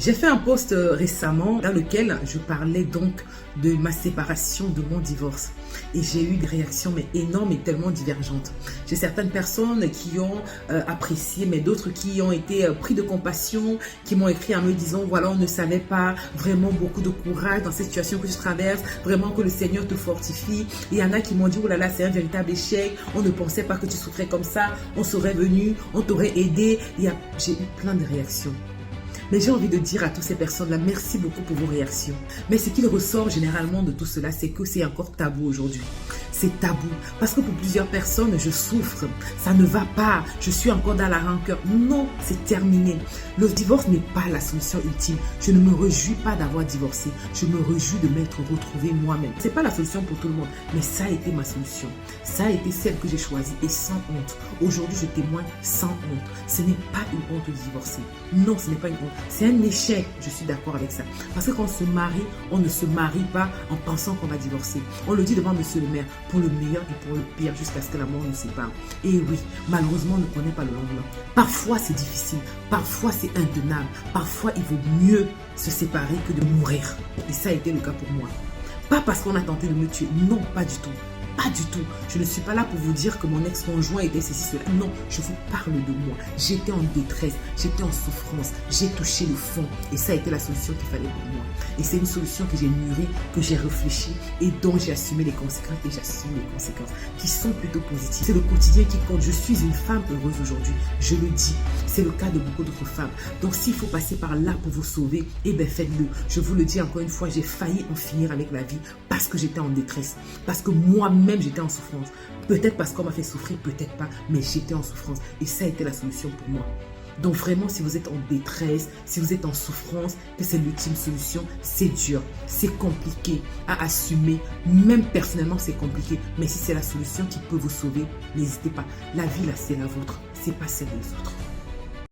J'ai fait un post récemment dans lequel je parlais donc de ma séparation, de mon divorce. Et j'ai eu des réactions mais énormes et tellement divergentes. J'ai certaines personnes qui ont apprécié, mais d'autres qui ont été pris de compassion, qui m'ont écrit en me disant, voilà, on ne savait pas, vraiment beaucoup de courage dans cette situation que tu traverses, vraiment que le Seigneur te fortifie. Et il y en a qui m'ont dit, oh là là, c'est un véritable échec, on ne pensait pas que tu souffrais comme ça, on serait venu, on t'aurait aidé. J'ai eu plein de réactions. Mais j'ai envie de dire à toutes ces personnes-là, merci beaucoup pour vos réactions. Mais ce qu'il ressort généralement de tout cela, c'est que c'est encore tabou aujourd'hui. C'est tabou. Parce que pour plusieurs personnes, je souffre. Ça ne va pas. Je suis encore dans la rancœur. Non, c'est terminé. Le divorce n'est pas la solution ultime. Je ne me réjouis pas d'avoir divorcé. Je me réjouis de m'être retrouvée moi-même. Ce n'est pas la solution pour tout le monde, mais ça a été ma solution. Ça a été celle que j'ai choisie et sans honte. Aujourd'hui, je témoigne sans honte. Ce n'est pas une honte de divorcer. Non, ce n'est pas une honte. C'est un échec, je suis d'accord avec ça. Parce que quand on se marie, on ne se marie pas en pensant qu'on va divorcer. On le dit devant monsieur le maire, pour le meilleur et pour le pire, jusqu'à ce que la mort nous sépare. Et oui, malheureusement, on ne connaît pas le lendemain. Parfois, c'est difficile. Parfois, c'est intenable. Parfois, il vaut mieux se séparer que de mourir. Et ça a été le cas pour moi. Pas parce qu'on a tenté de me tuer. Non, pas du tout. Pas du tout. Je ne suis pas là pour vous dire que mon ex-conjoint était ceci, cela. Non, je vous parle de moi. J'étais en détresse, j'étais en souffrance, j'ai touché le fond. Et ça a été la solution qu'il fallait pour moi. Et c'est une solution que j'ai mûrie, que j'ai réfléchi et dont j'ai assumé les conséquences. Et j'assume les conséquences qui sont plutôt positives. C'est le quotidien qui compte. Je suis une femme heureuse aujourd'hui. Je le dis. C'est le cas de beaucoup d'autres femmes. Donc s'il faut passer par là pour vous sauver, eh bien faites-le. Je vous le dis encore une fois, j'ai failli en finir avec la vie parce que j'étais en détresse. Parce que moi-même, j'étais en souffrance. Peut-être parce qu'on m'a fait souffrir, peut-être pas, mais j'étais en souffrance. Et ça a été la solution pour moi. Donc vraiment, si vous êtes en détresse, si vous êtes en souffrance, que c'est l'ultime solution, c'est dur, c'est compliqué à assumer. Même personnellement, c'est compliqué. Mais si c'est la solution qui peut vous sauver, n'hésitez pas. La vie, là, c'est la vôtre. C'est pas celle des autres.